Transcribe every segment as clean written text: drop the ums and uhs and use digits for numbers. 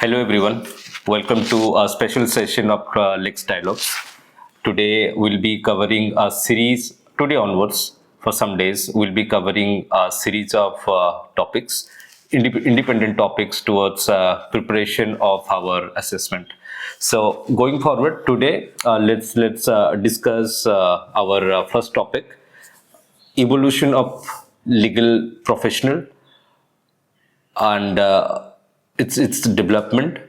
Hello everyone, welcome to a special session of LexDialogues. Today we'll be covering a series, today onwards for some days, we'll be covering a series of topics, independent topics towards preparation of our assessment. So going forward today, let's discuss our first topic, evolution of legal professional and its development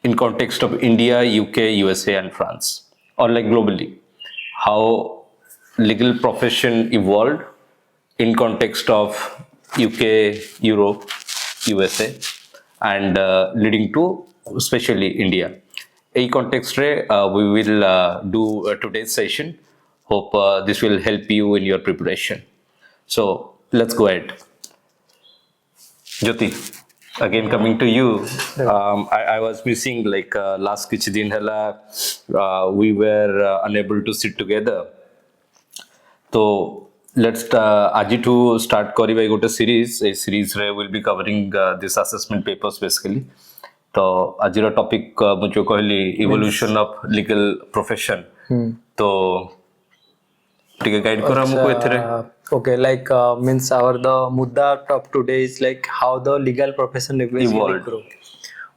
in context of India, UK, USA, and France, or like globally, how legal profession evolved in context of UK, Europe, USA, and leading to especially India. In context, we will do today's session. Hope this will help you in your preparation. So let's go ahead. Jyoti, again coming to you, I was missing like last kichhi din hela, we were unable to sit together. So let's aji to start kari by gote series. A series re will be covering this assessment papers basically. So ajira topic mujo kahli evolution of legal profession. So take a guide kora हमको एथरे. Okay, like means our the mudda of today is like how the legal profession evolved. Grow.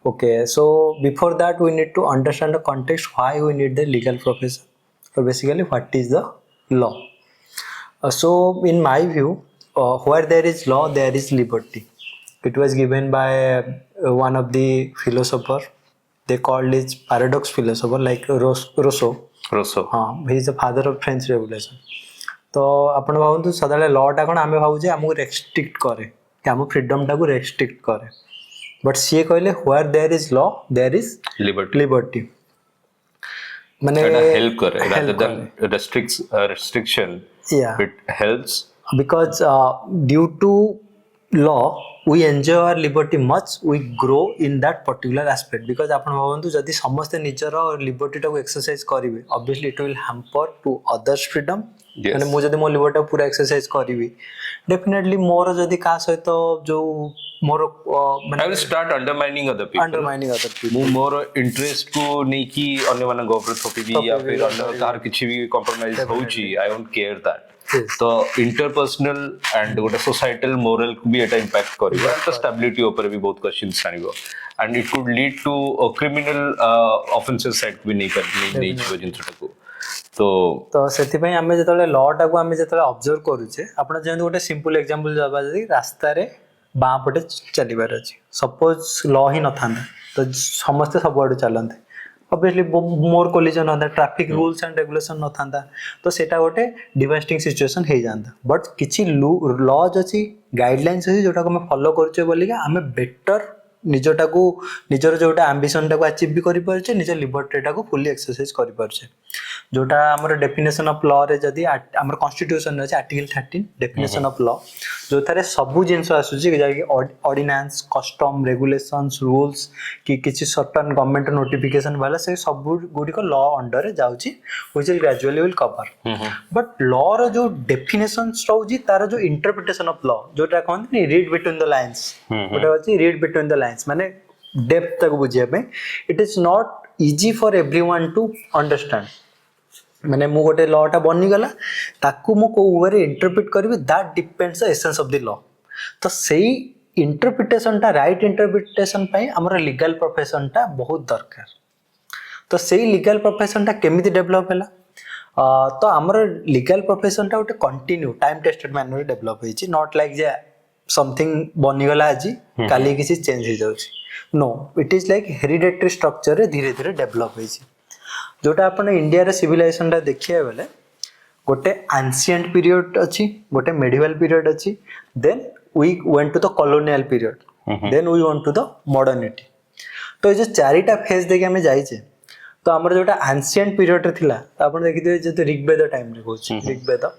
Okay, so before that we need to understand the context why we need the legal profession. So basically, what is the law? So in my view, where there is law, there is liberty. It was given by one of the philosopher. They called it paradox philosopher, like Rousseau. He is the father of French Revolution. तो आपण भावନ୍ତୁ ସଦାବେଳେ law टा कोन आमे भावुजे हमको restrict करे कि हम freedom टा को रेस्ट्रिक्ट करे बट सीए कहले where there is law there is liberty माने हेल्प करे rather than restriction. It helps because due to law we enjoy our liberty much, we grow in that particular aspect. Because आपण भावନ୍ତୁ जदि समस्त निजर liberty टा को एक्सरसाइज करिवे obviously it will hamper to others freedom. माने मु जदि मो लिबर्टी पूरा एक्सरसाइज करिवि डेफिनेटली मोर जदि का सहित जो मोर माने I will start undermining other people मु मोर इंटरेस्ट को नै कि अन्य माने गोपर थोपिबि या फिर अन्य कार किछि भी कंप्रोमाइज होउची आई डोंट केयर दैट. तो इंटरपर्सनल एंड गोटे सोसाइटल मोरल को भी एटा इंपैक्ट करिवो तो स्टेबिलिटी ऊपर भी बहुत क्वेश्चंस आनिवो and it could lead to criminal offences side भी नहीं कर नहीं छिवो जिंतटा को. तो सेति पई हमें जतले लॉ टा को हमें जतले ऑब्जर्व करूचे आपण जेंत गोटे सिंपल एग्जांपल जबा जदी रास्ता रे बां पटे चलीबार अछि सपोज लॉ ही न थांदा तो समस्त सब आडे चलंते ऑब्वियसली मोर कोलिजन होता ट्रैफिक रूल्स एंड रेगुलेशन न थांदा तो सेटा गोटे डिवास्टिंग सिचुएशन हे जांदा बट किछि लॉज अछि गाइडलाइंस अछि जोटा को हम फॉलो करछे बोली हमें बेटर निजटा को निजर जोटा एम्बिशन टा को अचीव भी करि परछे निज लिबर्टी टा को फुली एक्सरसाइज करि परछे जोटा हमर डेफिनेशन ऑफ लॉ रे जदी हमर कॉन्स्टिट्यूशन रे आर्टिकल 13 डेफिनेशन ऑफ लॉ जो थारे सब जिंस आसुची कि ऑर्डिनेंस कस्टम रेगुलेशंस रूल्स कि किछि सर्टेन गवर्नमेंट नोटिफिकेशन वाला से सब गुडी को लॉ अंडर रे जाउची which will gradually will cover but law रो जो डेफिनेशंस रहउजी तार जो इंटरप्रिटेशन ऑफ लॉ जोटा कहन रीड बिटवीन द लाइंस ओटा अछि रीड बिटवीन द लाइंस माने डेप्थ तक बुझिया पे it is not easy for everyone to understand माने मु गोटे लॉ टा बनि गला ताकू मु को वे इंटरप्रेट करबी that depends the essence of the law तो सेही इंटरप्रिटेशन टा राइट इंटरप्रिटेशन पई हमर लीगल प्रोफेशन टा बहुत दरकार तो सेही लीगल प्रोफेशन टा केमिति डेवलप हैला तो हमर लीगल प्रोफेशन टा गोटे continue time tested manner develop होईची नॉट लाइक जे समथिंग बनि गला आजी काली किसी चेंज हो जाउची no it is like hereditary structure रे धीरे धीरे डेवलप होईची जोटा अपन इंडिया रे सिविलाइजेशन टा देखिए बेले गोटे एंशिएंट पीरियड अछि गोटे मेडिवल पीरियड अछि then we went to the colonial period then we went to the modernity तो ये चारिटा फेज देखि हमें जाई छे तो हमर जोटा एंशिएंट पीरियड रे थिला अपन देखिथिबे जे ऋग्वेद टाइम रे होछ ऋग्वेद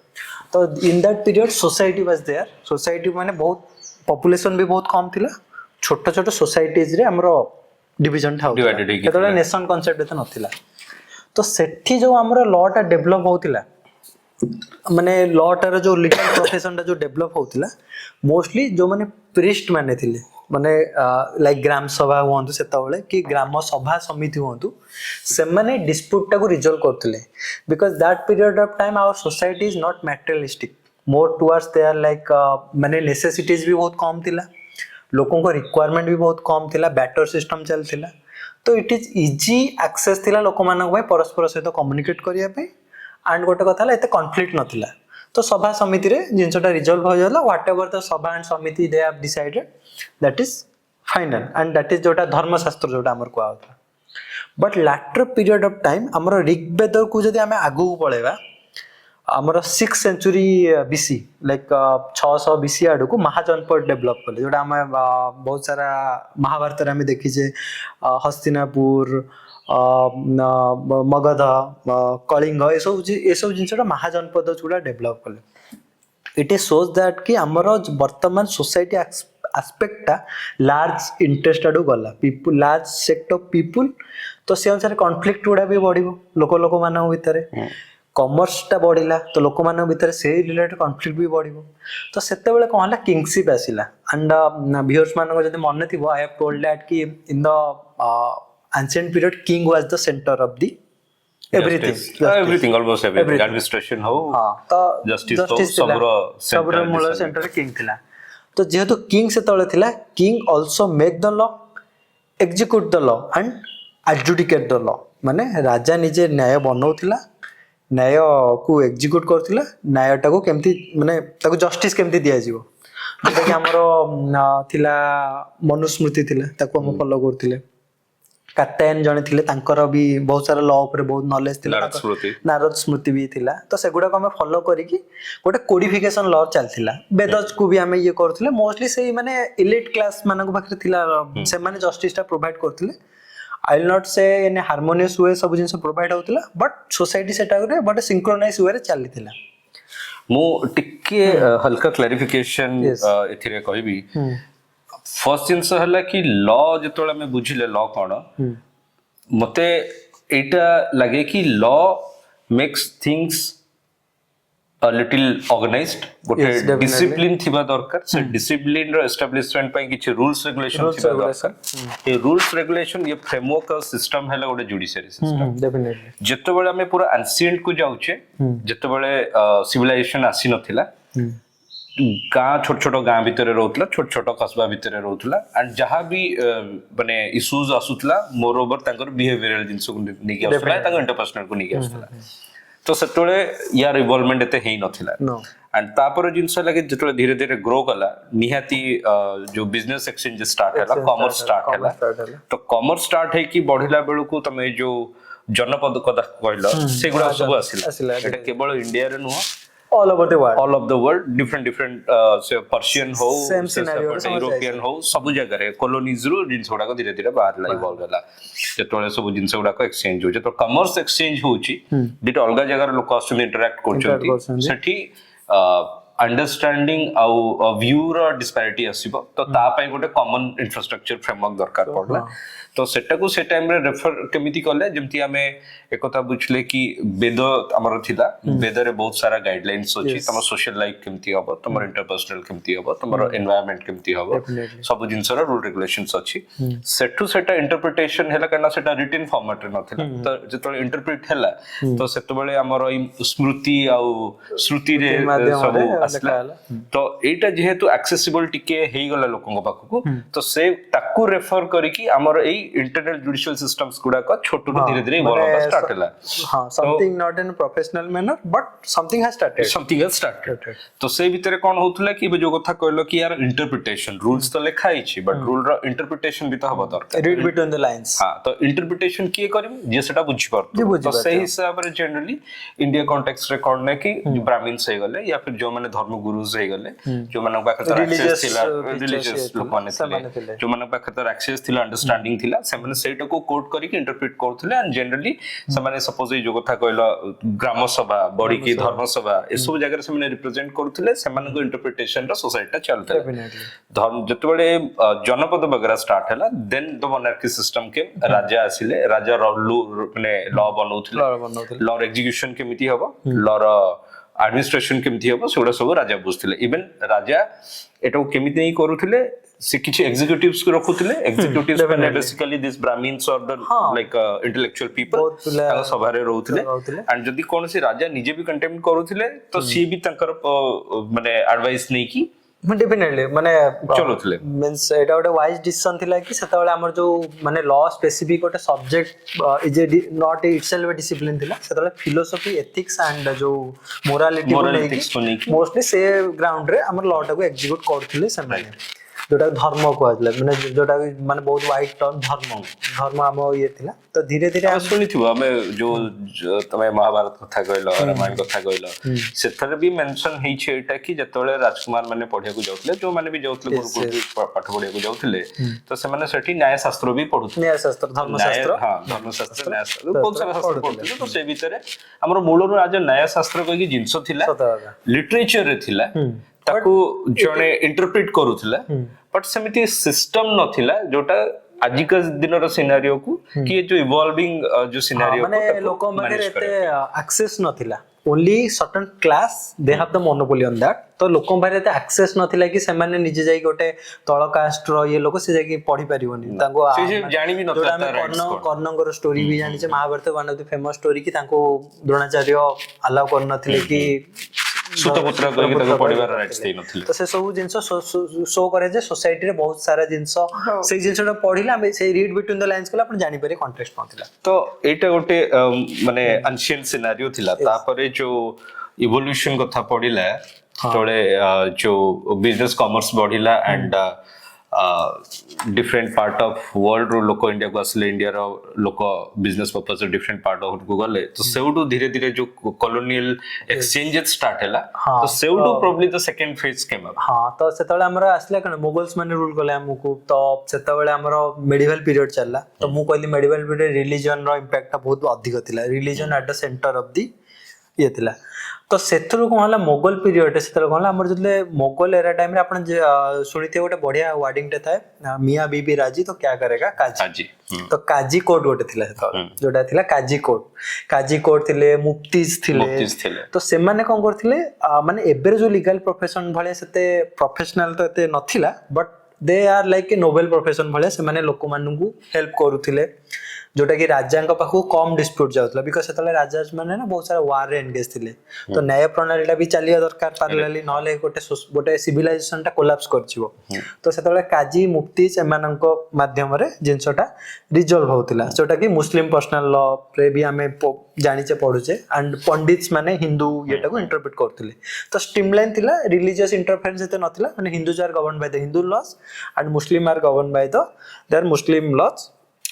तो in that period society was there society माने बहुत पॉपुलेशन भी बहुत कम थिला छोटा छोटा सोसाइटीज रे हमरो डिवीजन था केतला नेशन कांसेप्ट त नथिला तो सेठी जो हमरो लॉ टा डेवलप होतिला माने लॉ टार जो लीगल प्रोफेशन टा जो डेवलप होतिला मोस्टली जो माने प्रीस्ट माने थिले माने लाइक ग्राम सभा हुअंतु सेतबेले कि ग्राम सभा समिति हुअंतु से माने डिस्प्यूट टाको रिजॉल्व करथिले because that period of time our society is not materialistic more towards they are like माने नेसेसिटीज भी बहुत कम थिला लोकों को रिक्वायरमेंट भी बहुत कम थिला बैटर सिस्टम चलथिला तो इट इज इजी एक्सेस थिला लोक मानक भाई परस्पर सहित कम्युनिकेट करिया पे एंड गोटे कथा ला एते कॉन्फ्लिक्ट नथिला तो सभा समिति रे जिनसटा रिजॉल्व हो जाला व्हाटएवर द सभा एंड समिति they have decided that is final and that is जोटा धर्मशास्त्र जोटा हमर को आउता but later period of time हमर ऋग्वेद को जदि हमें आगु पळेबा हमर 6th century BC like 600 BC आडू को महाजनपद डेवलप कले जोटा हम बहुत सारा महाभारत रे हम देखि जे हस्तिनापुर मगध कलिंग ए सब जिनसटा महाजनपद जोड़ा डेवलप कले इट इज सोज दैट कि हमर वर्तमान सोसाइटी एस्पेक्टा लार्ज इंटरेस्ट आडू गला people large sect of people तो से अनुसार कॉन्फ्लिक्ट गुड़ा भी बढ़िबो लोक मान भितर कॉमर्स टा बढ़िला तो लोक मान भितर से रिलेटेड कॉन्फ्लिक्ट भी बढ़िबो तो सेते बेले कोन हला किंगशिप आसिला एंड व्यूअर्स मान को जदि मन थिबो आई हैव टोल्ड दैट कि in the ancient period king was the center of the everything almost everything administration हो तो justice सबरो मूल सेंटर किंग थिला तो जेहेतु किंग से तळे थिला king also make the law execute the law and adjudicate the law माने राजा निजे न्याय बनौथिला न्याय को एग्जीक्यूट करथिला न्यायटा को केमती माने ताको जस्टिस केमती दिया जिवो जेटा कि हमरो थिला मनुस्मृति थिला ताको हम फॉलो करथिले कात्यायन जने थिले तांकर भी बहुत सारा लॉ ऊपर बहुत नॉलेज थिला नारद स्मृति भी थिला तो सेगुडा को हम फॉलो करी कि गोटे कोडिफिकेशन लॉ चलथिला वेदस को भी हम ये करथिले मोस्टली से माने इलिट क्लास माने को पाखरे थिला से माने जस्टिस टा प्रोवाइड करथिले आई विल नॉट से इन हार्मोनियस वे सब जिंस प्रोवाइड होतिला बट सोसाइटी सेटा रे बट सिंक्रोनाइज वे रे चलिथिला मो टिके हल्का क्लैरिफिकेशन एथिरे कहबी फर्स्ट जिनस है कि लॉ जो आम बुझिले लॉ कौन मते एटा लगे कि law makes things a little organized गोटे डिसिप्लिन थिबा दरकार से डिसिप्लिन रो एस्टैब्लिशमेंट पई किछ रूल्स रेगुलेशन थिबा दरकार ए रूल्स रेगुलेशन ये फ्रेमवर्क और सिस्टम हैला गोटे जुडिशियरी सिस्टम डेफिनेटली जत्ते बेले हमें पूरा एंशिएंट को जाउछे जत्ते बेले सिविलाइजेशन आसी नथिला गाँ छोट छोट गाँ भितर रोला छोट छोट कस्बा भितर रोला एंड जहाँ भी माने इश्यूज आसुतला मोर ओवर तांकर बिहेवियरल जिंस को नेकी आसुतला तांकर इंटरपर्सनल को नेकी आसुतला तो सेतोले यार इवॉल्वमेंट एते हेई नथिला एंड तापर जिंस लगे जतोले धीरे धीरे ग्रो कला निहाती जो बिजनेस एक्सचेंज स्टार्ट हैला कॉमर्स स्टार्ट हैला तो कॉमर्स स्टार्ट है कि बढ़िला बेलू को तमे जो जनपद कथा कहलो सेगुडा सब आसिला एटा केवल इंडिया रे नुह all over the world different say Persian ho European ho सब जगह रे colonies रो जिंस गुडा को धीरे धीरे बाहर लाई इवॉल्व होला जेतोले सब जिंस गुडा को एक्सचेंज हो जेतो कॉमर्स एक्सचेंज होची दिट अलगा जगह लोक आसुन इंटरैक्ट करचंती सेठी अंडरस्टैंडिंग आउ व्यू रो डिस्पैरिटी आसीबो तो ता पय गोटे कॉमन इंफ्रास्ट्रक्चर फ्रेमवर्क दरकार पड़ला तो सेटा को से टाइम रे रेफर केमिति करले जेमति हमें एकता बुझले कि वेद हमर थिला वेद रे बहुत सारा गाइडलाइंस अछि तमर सोशल लाइफ केमिति हबो तमर इंटरपर्सनल केमिति हबो तमर एनवायरनमेंट केमिति हबो सब जिंस रो रूल रेगुलेशंस अछि सेटु सेटा इंटरप्रिटेशन हैला करना सेटा रिटन फॉर्मेट रे नथिला तो जेतो इंटरप्रेट हैला तो सेतो बेले हमर स्मृति आ श्रुति रे सब असला तो एटा जेहेतु एक्सेसिबल टिके हेई गला लोकन पाखकु तो से ताकू रेफर करी कि हमर एई इंटरनल जुडिशियल सिस्टम्स गुडा का छोटू धीरे धीरे इवॉल्व होता स्टार्ट हैला हां something not in professional manner but something has started तो से भीतर कोन होतला कि जो कथा कहलो कि यार इंटरप्रिटेशन रूल्स तो लिखा ही छी बट रूल रो इंटरप्रिटेशन भी तो हबो दरकार रीड बिटवीन द लाइंस हां तो इंटरप्रिटेशन के करिम जे सेटा बुझी परतो तो सही हिसाब रे जनरली इंडिया कॉन्टेक्स्ट रे कोन ने कि ब्राह्मण्स हे गले या फिर जो माने धर्म गुरुज हे गले जो माने पाखर एक्सेस थिला रिलीजियस लोक माने थिले जो माने पाखर एक्सेस थिला अंडरस्टैंडिंग थिला सेमाने सेटा को कोट करी कि इंटरप्रेट करथले एंड जनरली सेमाने सपोज जो कथा कहलो ग्राम सभा बड़ी की धर्म सभा ए सब जगह से माने रिप्रेजेंट करथले सेमाने को इंटरप्रिटेशन रो सोसाइटी चलते धर्म जतबेले जनपद वगैरह स्टार्ट हैला देन द मोनार्की सिस्टम के राजा आसिले राजा माने लॉ बनौथले लॉ एग्जीक्यूशन केमिति हबो लॉ एडमिनिस्ट्रेशन केमिति हबो सेडा सब राजा बुझथिले इवन राजा एटा केमिति नै करूथिले से किछि एग्जीक्यूटिव्स को रखुतले एग्जीक्यूटिव्स माने बेसिकली दिस ब्राह्मण्स और द लाइक इंटेलेक्चुअल पीपल ताका सभा रे रहउतले एंड जदी कोन से राजा निजे भी कंटेम्प्ट करूतले तो सी भी तंकर माने एडवाइस नै की डेफिनेटली माने चलुतले मींस एटा गोटे वाइज डिसीजन थिला कि सेता बेले हमर जो माने लॉ स्पेसिफिक गोटे subject is not itself discipline थिला सेता बेले फिलोसफी एथिक्स एंड जो मोरालिटी को नेकी मोस्टली से ग्राउंड रे हमर लॉ टा को एग्जीक्यूट करथिले से जोटा धर्म कहले माने जोटा माने बहुत वाइड टर्म धर्म हम ये थिला तो धीरे धीरे हम सुनिथिबो हमें जो तमे महाभारत कथा कहलो रामायण कथा कहलो सेथरे भी मेंशन हेइ छै एटा कि जतले राजकुमार माने पढिया को जाउतले जो माने भी जाउतले गुरुकुल पाठ पढिया को जाउतले तो से माने सेठी न्याय शास्त्र भी पढुतले न्याय शास्त्र धर्मशास्त्र हां धर्मशास्त्र न्याय शास्त्र बहुत सारा शास्त्र पढुतले तो से भीतर हमर मूलरो आज न्याय शास्त्र कहि जिंस थिला लिटरेचर रे थिला ताको जने इंटरप्रेट करूथला बट सेमिति सिस्टम नथिला जोटा आज का दिन रो सिनेरियो को कि जो इवॉल्विंग जो सिनेरियो माने लोक माने एते एक्सेस नथिला only certain class they have the monopoly on that तो लोक बारे एते एक्सेस नथिला कि से माने निजे जाई गोटे तळ कास्ट रो ये लोक से जाई पढी परिबोनी ताको से जानि भी नथा कर्णंगर स्टोरी भी जानि छे Mahabharata one of the famous story कि ताको द्रोणाचार्य अलाउ कर नथिले कि सुतपुत्र कहि ताको पढिबार राइट्स दे नथिले तो से सब जिंस शो करे जे सोसाइटी रे बहुत सारा जिंस से जिंसटा पढिला हम से रीड बिटवीन द लाइंस कला अपन जानि पारे कॉन्टेक्स्ट नथिला तो एटा गोटे माने एंशिएंट सिनेरियो थिला तापरे जो इवोल्यूशन कथा पढिला तळे जो बिजनेस कॉमर्स बढ़िला and different part of world रो लोक इंडिया को असले इंडिया रो लोक business purpose different part of को गले तो सेउडू धीरे धीरे जो colonial exchanges स्टार्ट हैला तो सेउडू probably the second phase came up हां तो सेतबेले हमरा असले कन मोगल्स माने रूल करले हमकु तो सेतबेले हमरा मेडिवल पीरियड चलला तो मु कहली मेडिवल पीरियड रिलीजन रो इंपैक्ट बहुत अधिक थिला religion at the centre of the ये थिला तो सेथरु कोन हला मोगल पीरियड सेतर कोन हला हमर जले मोगल एरा टाइम रे आपण सुनिते गोटे बढ़िया वर्डिंग टे थाए मियां बीबी राजी तो क्या करेगा काजी तो काजी कोड गोटे थिला सेतर जोटा थिला काजी कोड थिले मुफ्तीज थिले तो से माने कोन करथिले माने एबेर जो लीगल प्रोफेशन भले सेते प्रोफेशनल तो एते नथिला but they are like a noble profession भले से माने लोक माननकु हेल्प करूथिले जोटा कि राजा पाखु कम डिस्प्यूट जाउतला बिकॉज़ सेतले राजा माने ना बहुत सारा वार रे एंगेज थिले तो न्याय प्रणालीला भी चलिया दरकार पारलाली नले गोटे सिविलाइजेशन टा कोलैप्स करछिवो तो सेतले काजी मुफ्ती एमाननको माध्यम रे जिंसटा रिजॉल्व होतिला जोटा कि मुस्लिम पर्सनल लॉ रे भी हमें जानिचे पढुचे एंड पंडित्स माने हिंदू येटा को इंटरप्रेट करथिले तो स्ट्रीमलाइन थिला रिलीजियस इंटरफेरेंस एते नथिला माने Hindus are govern by the Hindu laws and Muslim are govern by the their Muslim laws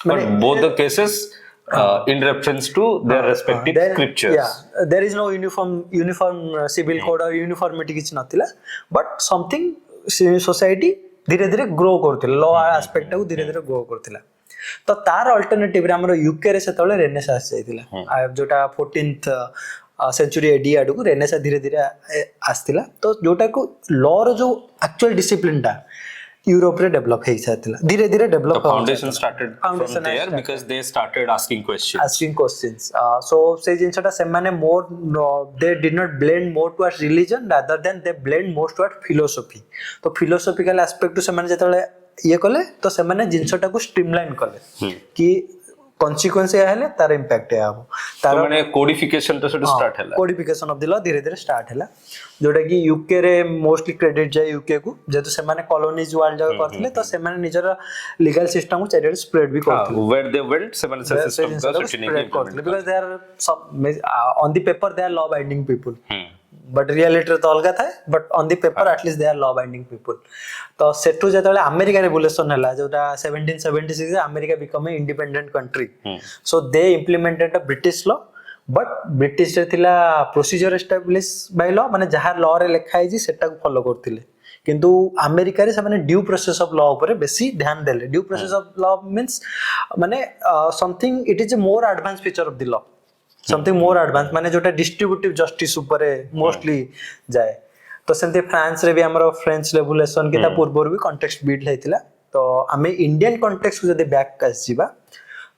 but both the cases in reference to their respective scriptures there is no uniform civil code or uniformity किछ नथिला but something society धीरे धीरे grow करथिला law aspect को धीरे धीरे grow करथिला तो तार alternative रे हमर यूके रे सेतले रेनेसांस जायतिला जोटा 14th सेंचुरी एडी आडू को रेनेसांस धीरे धीरे आस्तिला तो जोटा को लॉ रो जो एक्चुअल डिसिप्लिन टा यूरोप रे डेवलप हे जातिला धीरे धीरे develop foundation started from there because they started asking questions so से जिंसटा से माने more they did not blend more towards religion rather than they blend more towards philosophy तो फिलोसॉफिकल एस्पेक्ट टू से माने जतले ये कले तो से माने जिंसटा को स्ट्रीमलाइन कले कि consequence या हेले तार इंपैक्ट है आबो तार माने कोडिफिकेशन तो स्टार्ट हैला कोडिफिकेशन ऑफ द लॉ धीरे धीरे स्टार्ट हैला जोटा कि यूके रे मोस्टली क्रेडिट जाय यूके को जेतु से माने कॉलोनीज वर्ल्ड जगह करथिले तो से माने निजर लीगल सिस्टम को चारिडे स्प्रेड भी करथिले वेयर दे वेल्ट से माने सिस्टम का स्प्रेड करथिले because they are some on the paper they are law binding people but reality तो अलग था but on the paper at least they are law binding people तो सेटू जतले अमेरिका रेवोल्यूशन हला जोटा 1776 रे America become a independent country so they implemented a British law but British रे थिला प्रोसीजर एस्टैब्लिश बाय लॉ माने जहां लॉ रे लिखा है जी सेटा को फॉलो करथिले किंतु अमेरिका रे से माने ड्यू प्रोसेस ऑफ लॉ ऊपर बेसी ध्यान देले due process of law means माने something it is a more advance feature of the law something more advance माने जोटा डिस्ट्रीब्यूटिव जस्टिस ऊपर मोस्टली जाए तो सेंते फ्रांस रे भी हमरो फ्रेंच रेवोल्यूशन के ता पूर्व भी कॉन्टेक्स्ट बिल्ड हैतिला तो हमें इंडियन कॉन्टेक्स्ट को जदे बैक कस जीवा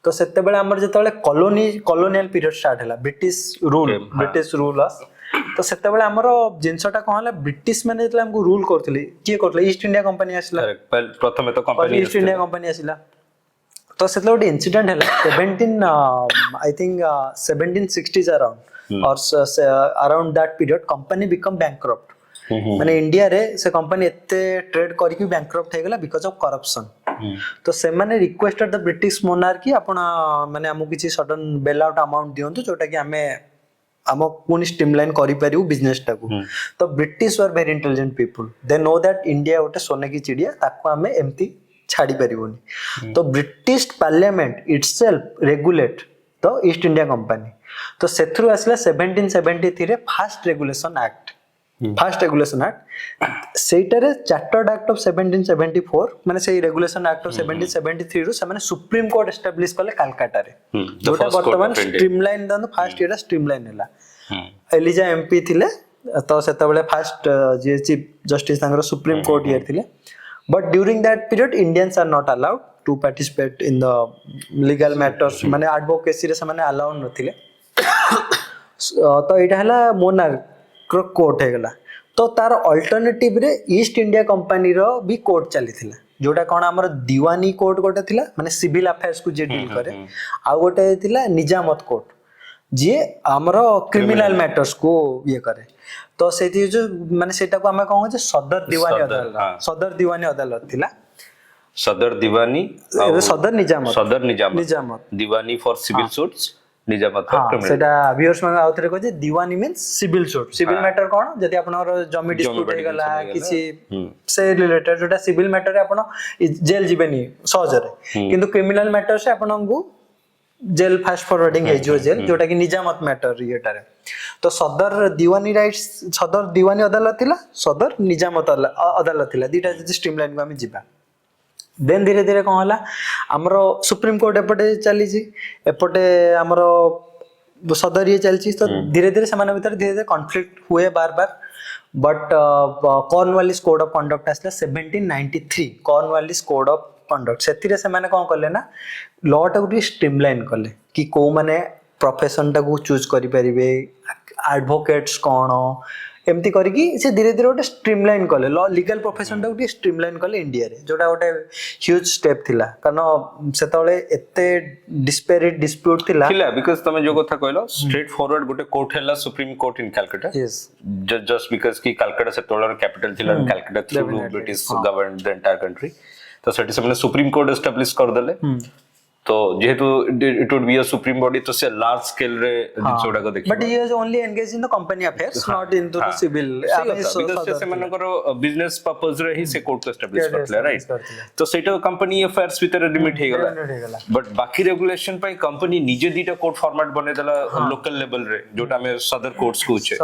तो सेते बेले हमर जतले colonial पीरियड स्टार्ट हैला ब्रिटिश रूल तो सेतेबेले हमर जिंसटा कोन हला ब्रिटिश माने जेतले हमको रूल करथले किए करथले ईस्ट इंडिया कंपनी आसिला प्रथमे तो कंपनी ईस्ट इंडिया कंपनी आसिला तो सेतले गोटे इंसिडेंट हला 17 आई थिंक 1760s अराउंड और around that period company become bankrupt माने इंडिया रे से कंपनी एते ट्रेड करके बैंकक्रप्ट हे गेला बिकॉज़ ऑफ करप्शन तो से माने रिक्वेस्टेड द ब्रिटिश मोनार्की आपण माने हमु किछि सडन बेल आउट अमाउंट दियंतु जोटा कि हमें हम पुनी स्ट्रीमलाइन करि परिबु बिजनेस टाकू तो British were very intelligent people they know that India गोटे सोने की चिड़िया ताको हमें एमती छाड़ी परिबोनी तो British parliament itself regulate the East India Company तो सेथरु आसला 1773 रे फर्स्ट रेगुलेशन एक्ट सेटारे चार्टर्ड एक्ट ऑफ 1774 माने से रेगुलेशन एक्ट ऑफ 1773 रो से माने सुप्रीम कोर्ट एस्टैब्लिश करले कलकत्ता रे जोटा वर्तमान स्ट्रीमलाइन दन फर्स्ट ईयर स्ट्रीमलाइन हैला एलिजा एमपी थिले तो सेतबेले फर्स्ट जे चीफ जस्टिस तांगर सुप्रीम कोर्ट ईयर थिले but during that period Indians are not allowed to participate in the legal matters माने एडवोकेसी रे से माने अलाउ नथिले तो एटा हला मोनार्क कोर्ट है गला तो तार अल्टरनेटिव रे ईस्ट इंडिया कंपनी रो भी कोर्ट चली थिला जोटा कोन हमर दीवानी कोर्ट गोटे थिला माने सिविल अफेयर्स को जे डील करे आ गोटे थिला निजामत कोर्ट जे हमर क्रिमिनल मैटर्स को ये करे तो सेति जो माने सेटा को हम कहू जे सदर दीवानी अदालत थिला सदर निजामत दीवानी फॉर सिविल सूट्स निजामत सेटा व्यूअर्स में आउथरे को जे दीवानी means civil suit civil matter कोन जदी आपनर जमी डिस्प्यूट हे गला किछि से रिलेटेड जोटा सिविल मैटर रे आपण जेल जिबेनी सहज रे किंतु क्रिमिनल मैटर से आपनगु जेल फास्ट फॉरवर्डिंग हे जो जेल जोटा कि निजामत मैटर येटा रे तो सदर दीवानी अदालत थिला सदर निजामत अदालत थिला दीटा जदी स्ट्रीमलाइन को हम जिबा देन धीरे धीरे कौन हला हमरो सुप्रीम कोर्ट एपटे चली एपटे हमरो सदर ये चलची तो धीरे धीरे समान भीतर धीरे धीरे कॉन्फ्लिक्ट हुए बार बार but Cornwallis code of conduct आसला 1793 कॉर्नवालिस कोड ऑफ कंडक्ट सेतिरे से माने कोन करले ना लॉ टा गुडी स्ट्रीमलाइन करले कि को माने प्रोफेशन टा को चूज करि परिबे एडवोकेट्स कोन एमती करके से धीरे धीरे गोटे स्ट्रीमलाइन कले लीगल प्रोफेशन टा गोटे स्ट्रीमलाइन कले इंडिया रे जोटा गोटे ह्यूज स्टेप थिला कारण सेतबेले एते डिस्पेरिट डिस्प्यूट थिला बिकॉज़ तमे जो कथा कहलो स्ट्रेट फॉरवर्ड गोटे कोर्ट हैला supreme court in Calcutta yes just because की कलकत्ता सेतबेले कैपिटल थिला Calcutta through British govern the entire country तो सेठी से सुप्रीम कोर्ट एस्टैब्लिश कर देले तो जेहेतु it would be a supreme body तो से लार्ज स्केल रे जिनसोडा को देखि but he is only engage in the company affairs not into the civil because से मनकर बिजनेस पर्पस रे ही से कोर्ट को एस्टैब्लिश करले राइट तो सेटा कंपनी अफेयर्स भीतर लिमिट हे गला बट बाकी रेगुलेशन पे कंपनी निजे दीटा कोर्ट फॉर्मेट बने देला लोकल लेवल रे जोटा में सदर कोर्ट्स को छे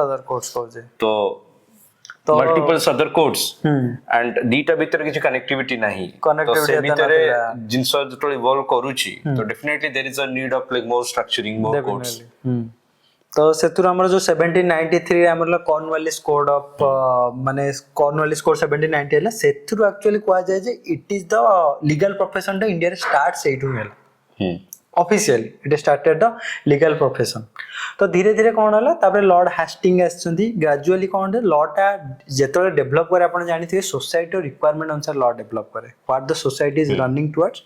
तो मल्टीपल सदर कोर्ट्स एंड दीटा भीतर किछ कनेक्टिविटी नाही तो से भीतर जिंस जतले इवॉल्व करूची तो definitely there is a need of like more structuring more courts तो सेतुर हमर जो 1793 रे हमर कॉर्नवालिस कोड ऑफ माने कॉर्नवालिस कोड 1790 हैला सेतुर एक्चुअली कोआ जाय जे it is the legal profession the India रे स्टार्ट सेटू हैला officially it started the legal profession तो धीरे धीरे कौन होला तापर लॉर्ड हास्टिंग आछंती ग्रेजुअली कौन लॉ टा जेतले डेवलप करे आपण जानिथिबे सोसाइटी रिक्वायरमेंट अनुसार लॉ डेवलप करे what the society is running towards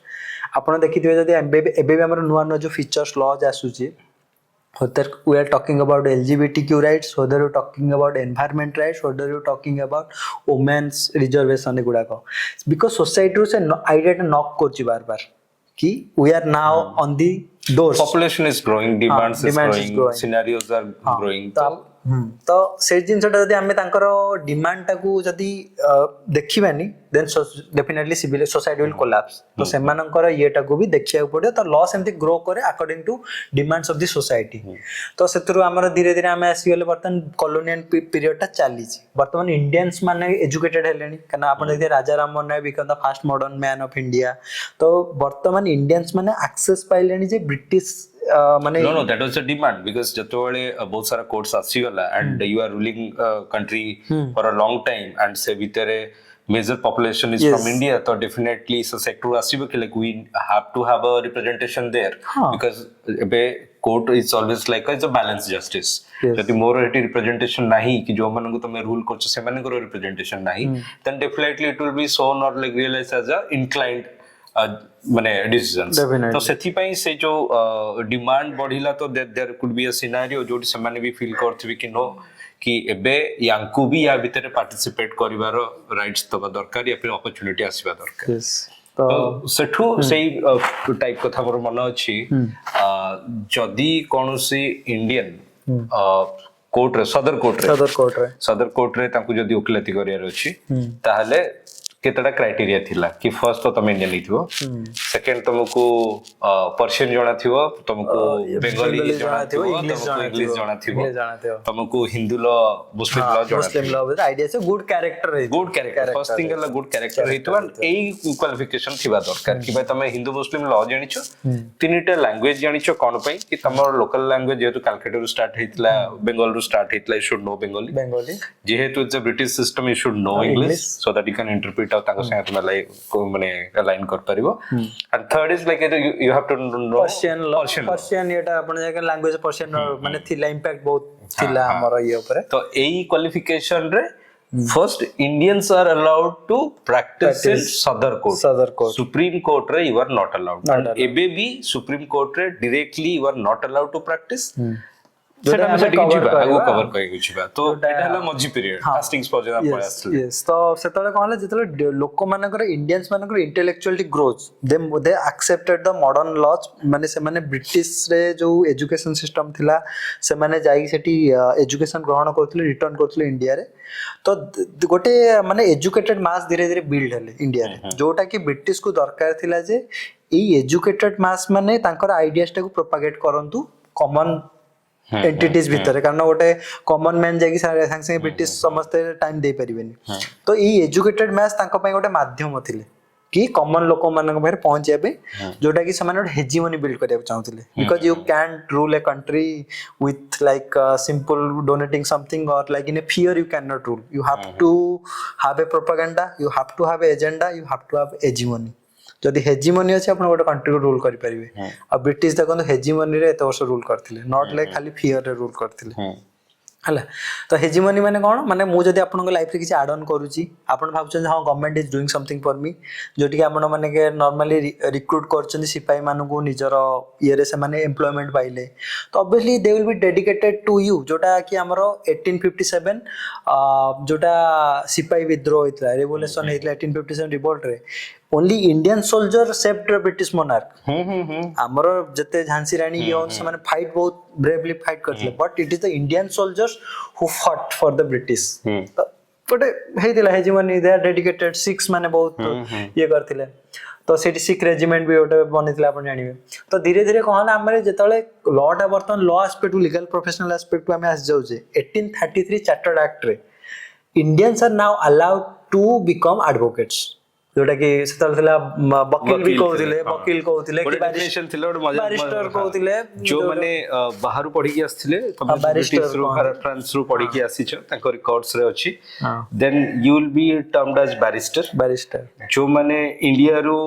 आपण देखिथिबे जदी एबे भी हमर नुवा नुवा जो फीचर्स लॉज आसुची whether we are talking about LGBTQ rights, whether we are talking about environment rights, whether we are talking about women's reservation एगुड़ा को because society से idea टा knock करची बार बार कि we are now on the doors. Population is growing, demands is growing, scenarios are growing. तो से जिनसटा जदी हमें तांकर डिमांड टाकू जदी देखिबानी then definitely civil society will collapse तो सेमानकर येटाकू भी देखिया पड़े तो लॉस एमती ग्रो करे according to demands of the society तो सेतरु हमर धीरे धीरे हमें आसी गेले बर्तन कॉलोनियल पीरियड टा चली छी बर्तमान इंडियंस माने एजुकेटेड हेलेनी कना आपण देखि Raja Ram Mohan Roy became the first modern man of India तो बर्तमान इंडियंस माने एक्सेस पाइलेनी जे ब्रिटिश माने no that was the demand because जतोळे बहुत सारा कोर्ट्स आसी गला and you are ruling country for a long time and से भीतरे major population is from India so definitely so sector आसीबो कि like we have to have a representation there because बे court is always like is a balance justice Yes. जदि मोर eighty representation नाही कि जो मानन को तमे रूल करछ से मानन को रिप्रेजेंटेशन नाही then definitely it will be shown or like realize as a inclined माने डिसीजंस Definitely. तो सेथि पई से जो डिमांड बढ़िला तो there could be a scenario जो से माने भी फील करथिबे कि नो कि एबे यांकू भी या भितर पार्टिसिपेट करिवार राइट्स तबा दरकार या फिर अपॉर्चुनिटी आसीबा दरकार Yes. तो तो सेठू सेई टाइप कथा मोर मन अछि जदि कोनोसी इंडियन कोर्ट रे सदर कोर्ट रे तांकु जदि वकिलती करियार अछि ताहले केतडा क्राइटेरिया थिला कि फर्स्ट तो तमे इंडियन हिथिबो सेकंड तुमको पर्शियन जणा थिबो तुमको बेंगली जणा थिबो तुमको इंग्लिश जणा थिबो तुमको हिंदू लॉ मुस्लिम लॉ जणा मुस्लिम लॉ विद आइडिया से गुड कैरेक्टर फर्स्ट थिंग है गुड कैरेक्टर हेतु एई क्वालिफिकेशन थिबा दरकार कि भाई तमे हिंदू मुस्लिम लॉ जानिछो तीनटा लैंग्वेज जानिछो कोन पई कि तमर लोकल लैंग्वेज जेतु कलकत्ता रु स्टार्ट हेतला बेंगल रु स्टार्ट हेतला यू शुड नो बेंगली जेहेतु it's a British system you should know English so that you can interpret ताको संगे तुम माने अलाइन कर परिबो and third is like you have to know Persian एटा अपन जगह लैंग्वेज पर्शियन माने थिला इंपैक्ट बहुत थिला हमर ये ऊपर तो एई क्वालिफिकेशन रे first Indians are allowed to practice in Sadar court supreme court रे यू आर नॉट अलाउड एबे भी सुप्रीम कोर्ट रे directly you are not allowed to practice सेटा हम सेटिंग जिबा आगु कवर करै जिबा तो एटा हला मजी पीरियड कास्टिंग्स पर जरा पय आसले यस तो सेतले कहले जेतले लोक मानकर इंडियंस मानकर intellectually growth they accepted the modern laws माने से माने ब्रिटिश रे जो एजुकेशन सिस्टम थिला से माने जाई सेठी एजुकेशन ग्रहण करथिले रिटर्न करथिले इंडिया रे तो गोटे माने एजुकेटेड मास धीरे धीरे बिल्ड हले इंडिया रे जोटा कि ब्रिटिश को दरकार थिला जे ई एजुकेटेड मास माने तांकर आइडियास टाको प्रोपागेट करंतु कॉमन एंटिटीज भितर कारण गोटे कॉमन मैन जाकी संगे संगे ब्रिटिश समस्ते टाइम दे परिबेनी तो ई एजुकेटेड मास तांको पय गोटे माध्यम थिले कि कॉमन लोक मानक बाहर पहुंचे बे जोटा कि समान हेजिमनी बिल्ड करिया चाहूतिले because you can't rule a country with like simple donating something or like in a fear you can not rule you have to have a propaganda you have to have a agenda you have to have hegemony जदि hegemony अछि आपण गोटे country को rule करि परिबे आ British देखो hegemony रे एत वर्ष रूल करथिले नॉट लाइक खाली फियर रे रूल करथिले हला तो हेजिमनी माने कोन माने मु जदि आपन लाइफ रे किछि ऐड ऑन करूची आपन भाबछन हां government is doing something for me जोटी कि आपन माने के नॉर्मली रिक्रूट करछन सिपाही मानु को निजर ये रे से माने एम्प्लॉयमेंट पाइले तो obviously they will be dedicated to you जोटा कि हमरो 1857 जोटा सिपाही विद्रोह होइतला रेवोल्यूशन होइतला 1857 रिवोल्ट रे only Indian soldier saved the British monarch हमरो जते झांसी रानी ये से माने फाइट बहुत ब्रेवली फाइट करथिले but it is the Indian soldiers who fought for the British but हेदिला हेजिमनी दे आर डेडिकेटेड सिक्स माने बहुत ये करथिले तो सेठी सिख रेजिमेंट भी ओटे बनिथिला आपण जानिबे तो धीरे धीरे कहला हमरे जेतले लॉ टा बर्तन law aspect legal professional aspect में आस जाउजे 1833 चार्टर्ड एक्ट रे Indians are now allowed to become advocates जोटा कि सेतल थिला वकील भी कहउथिले कि डेफिनेशन थिला ओड मजा बैरिस्टर कहउथिले जो माने बाहरु पढी के आस्थिले तमे ब्रिटिश रु फ्रांस रु पढी के आसीछ ताको रिकॉर्ड्स रे अछि then you will be termed as barrister जो माने इंडिया रु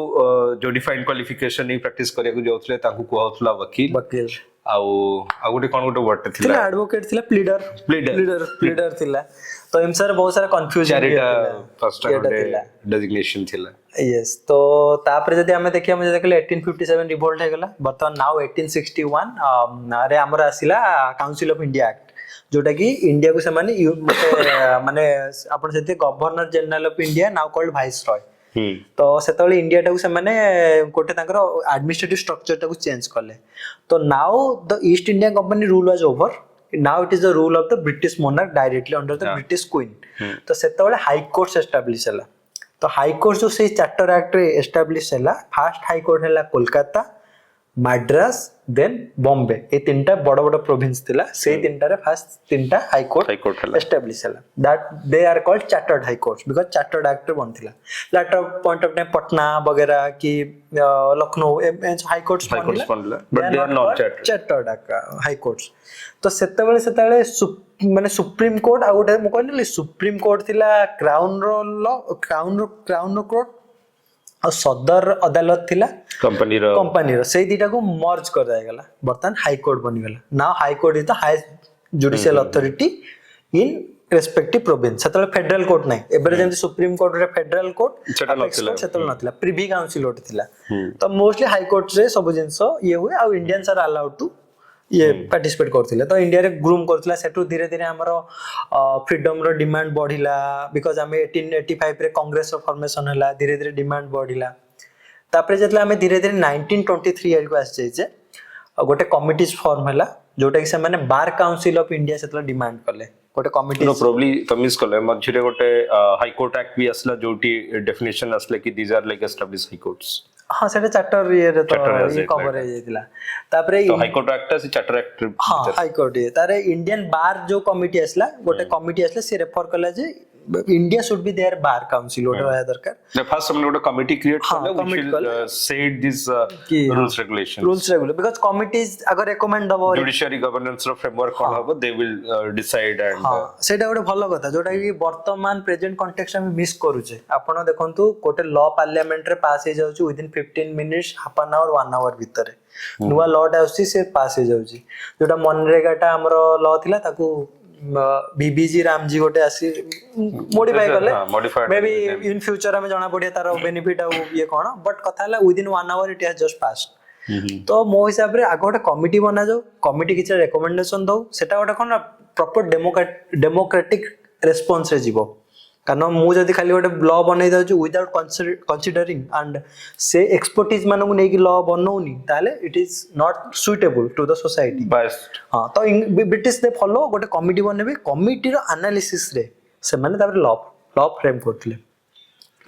जो डिफाइंड क्वालिफिकेशन नी प्रैक्टिस करिया को जाउथिले ताको कहउथला वकील आउ गोटे कोन गोटे वर्ड थिला एडवोकेट थिला प्लीडर थिला तो एमसर बहुत सारा कंफ्यूजन फर्स्ट डेजिग्नेशन थिला यस तो तापर जदि हमें देखिया हम देखले 1857 रिवोल्ट हे गला बर्तमान नाउ 1861 रे हमर आसिला काउंसिल ऑफ इंडिया एक्ट जोटा कि इंडिया को से माने आपण सेते governor general of India now called viceroy तो सेतले इंडिया टाको से माने कोटे ताकर एडमिनिस्ट्रेटिव स्ट्रक्चर टाको चेंज करले तो now the East India company rule was over now it is the rule of the British monarch directly under the British queen तो सेतले high court establish हला तो हाई कोर्ट जो से चार्टर एक्ट रे establish हला first high court हला Kolkata Madras then Bombay ए तीनटा बड़ प्रोविंस थिला से तीनटा रे फर्स्ट तीनटा हाई कोर्ट एस्टैब्लिश हला that they are called chartered high courts because chartered act रे बनथिला later point of time Patna वगैरह की लखनऊ हाई कोर्ट्स बनला but they are not chartered high courts तो सेतबेले माने सुप्रीम कोर्ट आ गोटे मु कहली सुप्रीम कोर्ट थिला क्राउन रो लॉ क्राउन रो कोर्ट ଆଉ ସଦର ଅଦାଲତ ଥିଲା कंपनी कंपनी से दीटा को मर्ज कर दिया बर्तमान हाईकोर्ट बनीगला now high court is the highest judicial authority in respective province सेतले फेडरल कोर्ट नाही एबरे जेमति सुप्रीम कोर्ट रे फेडरल कोर्ट सेतले नथिला प्रिवी काउंसिल कोर्ट थिला तो मोस्टली हाई कोर्ट रे सब जिंस ये हुए आ इंडियंस आर अलाउड टू ये पार्टिसिपेट करथिले तो इंडिया रे ग्रूम करथिला सेटू धीरे धीरे हमरो फ्रीडम रो डिमांड बढ़िला बिकॉज़ हमें 1885 रे कांग्रेस रो फॉर्मेशन हला धीरे धीरे डिमांड बढ़िला तापरे जतले हमें धीरे धीरे 1923 ईयर को आस जाइजे गोटे कमिटीज फॉर्म हला जोटा कि से माने बार काउंसिल ऑफ इंडिया सेतले डिमांड करले गोटे कमिटी नो प्रोबब्ली तमिस कले मझिरे गोटे हाई कोर्ट एक्ट भी असला जोटी डेफिनेशन असले कि these are like established high courts हां सेटा चार्टर ये रे तो ये कवर हे जेतिला तापरे तो हाई कोर्ट एक्ट से चार्टर एक्ट हां हाई कोर्ट ये तारे इंडियन बार जो कमिटी असला गोटे कमिटी असले से रेफर कला जे India should be there bar council ओटे रहया दरकार द फर्स्ट हमने गोटे कमिटी क्रिएट करले which will set this rules regulation because committees अगर रेकमेंड दबो जुडिशियरी गवर्नेंस रो फ्रेमवर्क कोन हबो दे विल डिसाइड एंड सेटा गोटे भलो कथा जोटा कि वर्तमान प्रेजेंट कॉन्टेक्स्ट में मिस करूचे आपण देखंतु गोटे लॉ पार्लियामेंट रे पास हे जाउची within 15 minutes half an hour 1 hour भीतर नुवा लॉ आउची से पास हे जाउची जोटा मनरेगाटा हमरो लॉ थिला ताकू बीबीजी रामजी गोटे आसी मॉडिफाई करले मे बी इन फ्यूचर हमें जाना पड़िया तार बेनिफिट आ ये कोन बट कथा हला with in 1 hour it has just passed तो मो हिसाब रे आगो गोटे कमिटी बना जाओ कमिटी किछ रिकमेंडेशन दो सेटा गोटे कोन प्रॉपर डेमोक्रेटिक रेस्पॉन्स रे जीवो कारण मु जदी खाली गोटे लॉ बनै दाउ विदाउट कंसीडरिंग एंड से एक्सपर्टीज मानन को नेकी लॉ बनौनी ताले it is not suitable to the society best हां तो ब्रिटिश दे फॉलो गोटे कमिटी बनेबे कमिटी रो एनालिसिस रे से माने तापर लॉ फ्रेम करथिले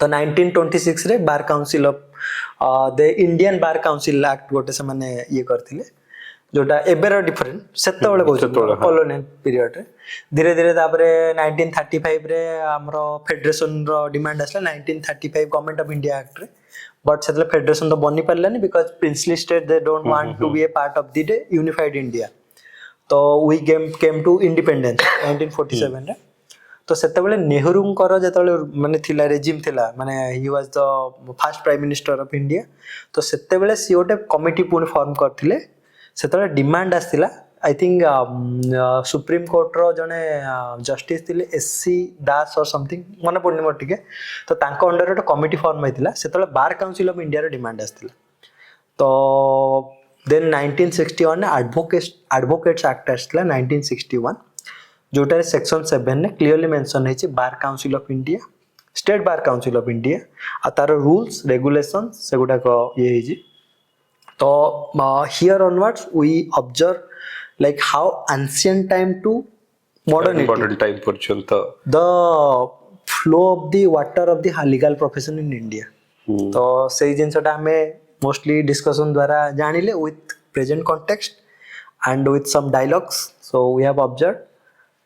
तो 1926 रे बार council of the Indian bar council act गोटे से माने ये करथिले जोटा एबेर डिफरेंट सेते बेले कहू कॉलोनियल पीरियड रे धीरे धीरे तापरे 1935 रे हमरो फेडरेशन रो डिमांड असला 1935 गवर्नमेंट ऑफ इंडिया एक्ट रे बट सेतले फेडरेशन तो बनी पारलानी because princely state they don't want to be a part of the unified India तो वी केम टू इंडिपेंडेंस 1947 रे तो सेते बेले नेहरूंकर जेतले माने थिला रेजिम थिला माने he was the first prime minister of India तो सेते बेले सी ओटे कमिटी पुनी फॉर्म करथिले सेतले डिमांड आस्तिला आई थिंक सुप्रीम कोर्ट रो जने जस्टिस थिले एससी दास और समथिंग मने पड़नी मोर टिके तो तांको अंडर रे कमिटी फॉर्म हैतिला सेतले बार काउंसिल ऑफ इंडिया रो डिमांड आस्तिला तो देन 1961 ने एडवोकेट्स एक्ट आस्तिला 1961 जोटारे सेक्शन 7 ने क्लियरली मेंशन है bar council of India state bar council of India आ तार रूल्स रेगुलेशंस सेगुडा को ये है तो here onwards we observe like how ancient time to modern time पर्यंत the flow of the water of the legal profession in India तो सेही जिनसटा हमें मोस्टली डिस्कशन द्वारा जानिले with present context and with some dialogues so we have observed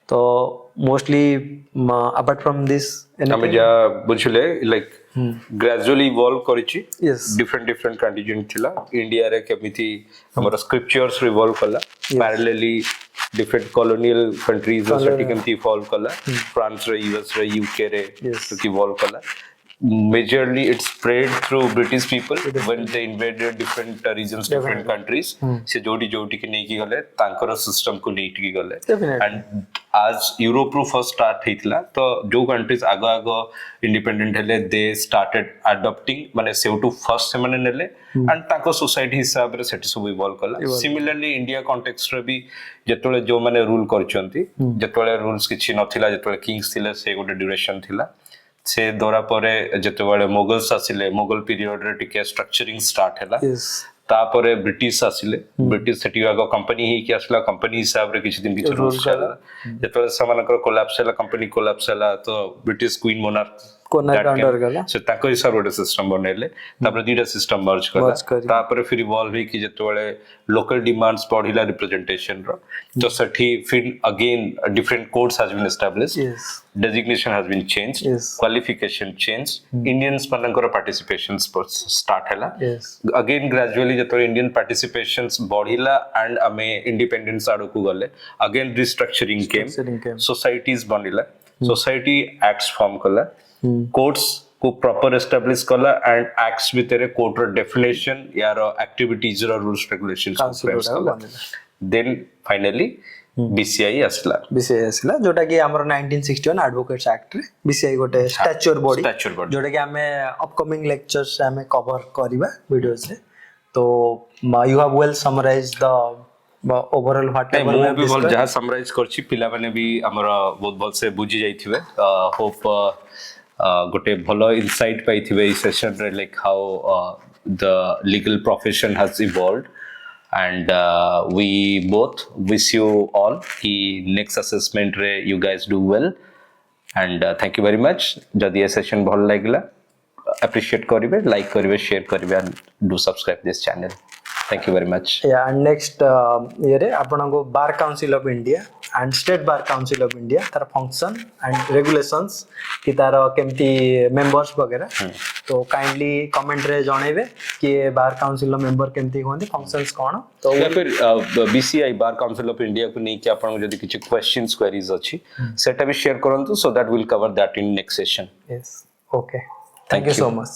तो mostly apart from this हमें जा बुझले like gradually evolve करिछि different contingent थिला इंडिया रे केमिति हमर स्क्रिप्चर्स रिवॉल्व कला पैरेलली डिफरेंट colonial कंट्रीज सेठी केमिति इवॉल्व कला फ्रांस रे यूएस रे यूके रे इवॉल्व कला majorly it spread through British people when they invaded different regions, different countries. से जोड़ी के नहीं की गले, तांकर system को नहीं की गले. And आज Europe रो first start ही थला, तो जो countries आगा independent हेले, they started adopting, माने से वो तो first से माने नेले, and तांकर society हिसाब रे सेठी सब evolve कला. Similarly India context रे भी जतोले जो माने rule करचंती, जतोले rules किछि नथिला, जतोले kings थिले से गोटे duration थिला. से दौरा परे जतबेले मोगल्स आसिले मोगल पीरियड रे टिके स्ट्रक्चरिंग स्टार्ट हैला तापरे ब्रिटिश आसिले ब्रिटिश सेठी आगो कंपनी ही कि आसला कंपनी हिसाब रे किछि दिन किछि रूल्स हैला जतबेले समानकर कोलैप्स हैला कंपनी कोलैप्स हैला तो British queen monarch Konar under गला से ताको हिसाब रे सिस्टम बनेले तापरे दीटा सिस्टम मर्ज कला तापरे फिर इवॉल्व ही कि जतबेले लोकल डिमांड्स बढ़िला रिप्रेजेंटेशन रो तो सेठी फिर again different codes has been established designation has been changed qualification changed Indians mananकर participations start हैला again gradually जतो Indian participations बढ़िला and ame independence आडो को गले again restructuring came societies बनिला society acts form कला courts को प्रॉपर एस्टैब्लिश कला and acts भितर कोर्ट रो डेफिनेशन यार एक्टिविटीज रो रूल्स रेगुलेशंस को फ्रेम्स कला देन फाइनली बीसीआई आसला जोटा कि हमर 1961 एडवोकेट्स एक्ट रे बीसीआई गोटे स्टैच्यूर बॉडी जोटा कि हमें अपकमिंग लेक्चर्स से हमें कवर करबा वीडियोस रे तो you have well summarise the overall whatever मैं भी बोल जहां समराइज करछि पिला माने भी हमरा बहुत भल से बुझी जाइथिबे होप गोटे भलो इनसाइट पाइथिबे ई सेशन रे like how the legal profession has evolved and we both wish you all ki next assessment re you guys do well and thank you very much jodi ye session bhal lagila appreciate karibe like karibe share karibe and do subscribe this channel thank you very much yeah and next ye re apna go bar council of india and state bar council of india tar function and regulations ki tar kemti members वगैरह तो kindly comment रे जणेबे कि bar council रो member केमती होंदी functions कोन तो या फिर BCI bar council of India को नहीं कि आपन जदी किछ क्वेश्चंस क्वेरीज अछि सेटा भी शेयर करंतु so that will cover that in next session yes okay thank you so much